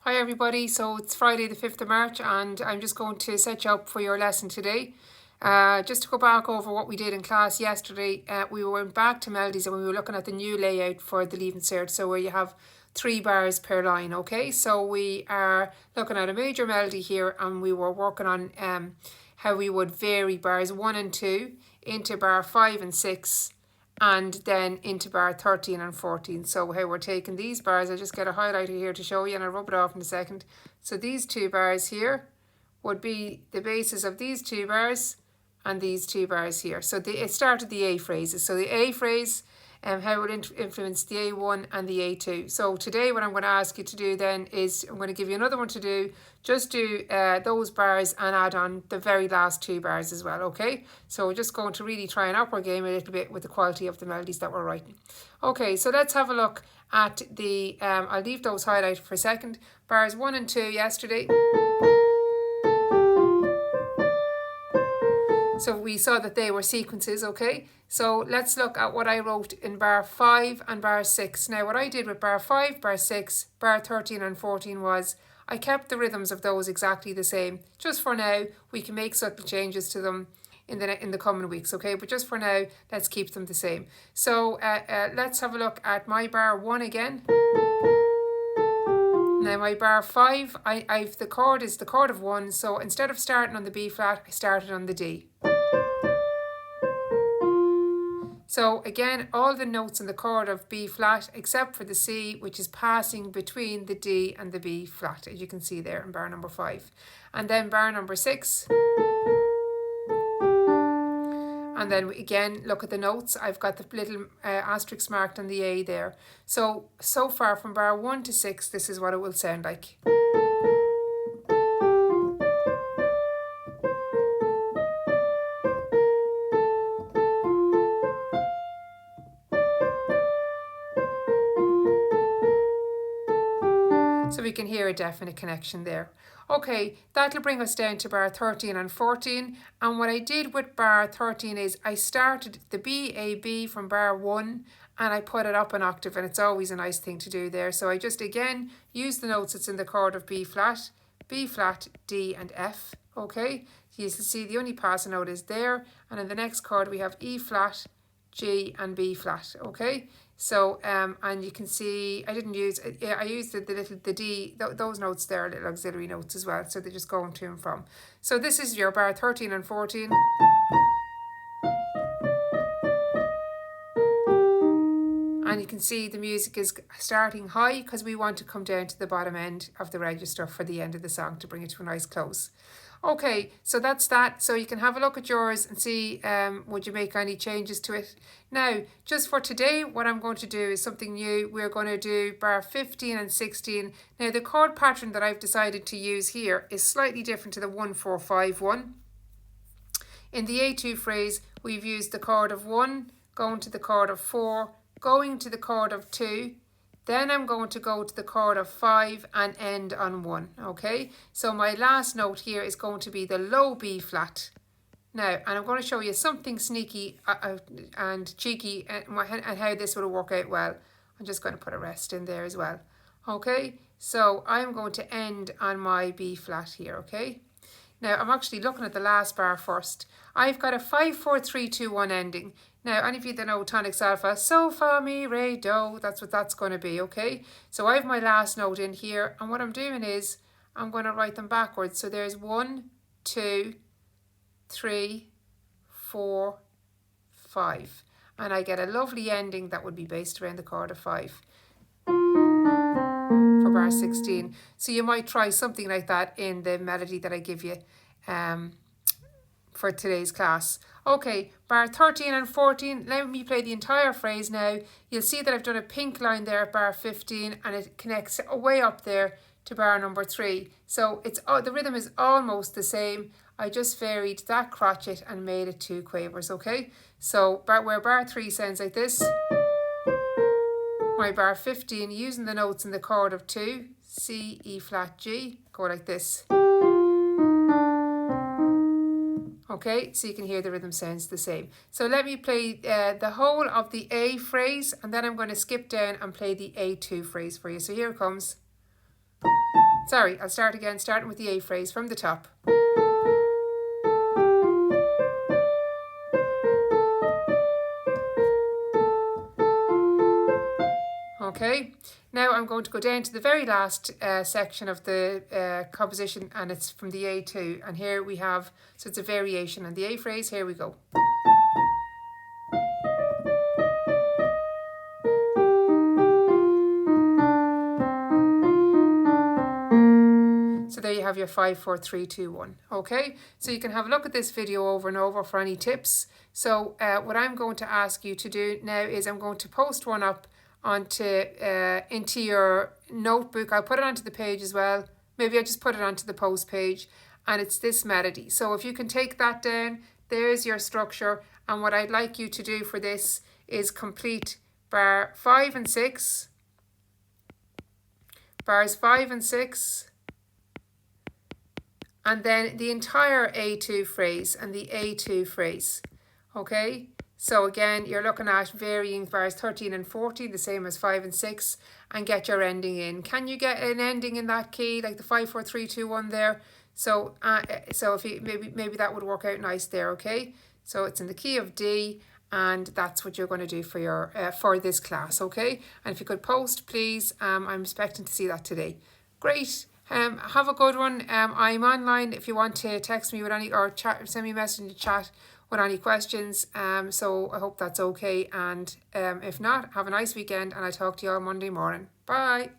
Hi everybody, so it's Friday the 5th of March and I'm just going to set you up for your lesson today. Just to go back over what we did in class yesterday, we went back to melodies and we were looking at the new layout for the Leaving Cert, so where you have 3 bars per line, okay? So we are looking at a major melody here and we were working on how we would vary bars 1 and 2 into bar 5 and 6 and then into bar 13 and 14. So how we're taking these bars, I'll just get a highlighter here to show you and I'll rub it off in a second. So these 2 bars here would be the basis of these 2 bars and these 2 bars here. So it started the A phrases. So the A phrase, how it would influence the A1 and the A2. So today what I'm going to ask you to do then is I'm going to give you another one to do. Just do those bars and add on the very last 2 bars as well, okay? So we're just going to really try and up our game a little bit with the quality of the melodies that we're writing. Okay, so let's have a look at the, I'll leave those highlighted for a second. Bars 1 and 2 yesterday. So we saw that they were sequences, okay? So let's look at what I wrote in bar 5 and bar 6. Now what I did with bar 5, bar 6, bar 13 and 14 was I kept the rhythms of those exactly the same. Just for now, we can make subtle changes to them in the coming weeks, okay? But just for now, let's keep them the same. So let's have a look at my bar 1 again. Now my bar 5, I've the chord is the chord of 1, so instead of starting on the B flat, I started on the D. So again, all the notes in the chord of B flat except for the C, which is passing between the D and the B flat, as you can see there in bar number 5. And then bar number 6. And then again, look at the notes. I've got the little asterisk marked on the A there. So far from bar 1 to 6, this is what it will sound like. So we can hear a definite connection there. Okay, that'll bring us down to bar 13 and 14. And what I did with bar 13 is I started the B, A, B from bar 1 and I put it up an octave, and it's always a nice thing to do there. So I just again use the notes that's in the chord of B flat, D and F. Okay, you can see the only passing note is there, and in the next chord we have E flat, G and B flat, okay? So and you can see I didn't use I used the D, those notes there are little auxiliary notes as well, so they're just going to and from. So this is your bar 13 and 14. And you can see the music is starting high because we want to come down to the bottom end of the register for the end of the song to bring it to a nice close. Okay, so that's that. So you can have a look at yours and see would you make any changes to it. Now, just for today, what I'm going to do is something new. We're going to do bar 15 and 16. Now, the chord pattern that I've decided to use here is slightly different to the 1-4-5-1. In the A2 phrase, we've used the chord of 1, going to the chord of 4, going to the chord of 2, then I'm going to go to the chord of 5 and end on 1, okay? So my last note here is going to be the low B flat. Now, and I'm going to show you something sneaky and cheeky and how this will work out well. I'm just going to put a rest in there as well, okay? So I'm going to end on my B flat here, okay? Now, I'm actually looking at the last bar first. I've got a 5-4-3-2-1 ending. Now, any of you that know tonics alpha, so, fa, mi, re, do, that's what that's going to be, okay? So I have my last note in here, and what I'm doing is I'm going to write them backwards. So there's 1, 2, 3, 4, 5. And I get a lovely ending that would be based around the chord of 5 for bar 16. So you might try something like that in the melody that I give you for today's class. Okay, bar 13 and 14, let me play the entire phrase now. You'll see that I've done a pink line there at bar 15 and it connects way up there to bar number 3. So it's the rhythm is almost the same. I just varied that crotchet and made it 2 quavers, okay? So where bar 3 sounds like this, my bar 15, using the notes in the chord of 2, C, E flat, G, go like this. Okay, so you can hear the rhythm sounds the same. So let me play the whole of the A phrase, and then I'm going to skip down and play the A2 phrase for you. So here it comes. Sorry, I'll start again, starting with the A phrase from the top. Okay, now I'm going to go down to the very last section of the composition, and it's from the A2, and here we have, so it's a variation on the A phrase. Here we go. So there you have your 5, 4, 3, 2, 1. Okay, so you can have a look at this video over and over for any tips. So what I'm going to ask you to do now is I'm going to post one up onto into your notebook. I'll put it onto the page as well. Maybe I just put it onto the post page, and it's this melody. So if you can take that down, there's your structure. And what I'd like you to do for this is complete bar 5 and 6, bars 5 and 6, and then the entire A2 phrase and the A2 phrase. Okay, so again, you're looking at varying bars 13 and 14, the same as 5 and 6, and get your ending in. Can you get an ending in that key, like the 5, 4, 3, 2, 1 there? So if you maybe that would work out nice there. Okay, so it's in the key of D, and that's what you're going to do for your for this class. Okay, and if you could post, please. I'm expecting to see that today. Great. Have a good one. I'm online if you want to text me with any, or chat, send me a message in the chat with any questions. So I hope that's okay, and if not, have a nice weekend, and I'll talk to you all Monday morning. Bye.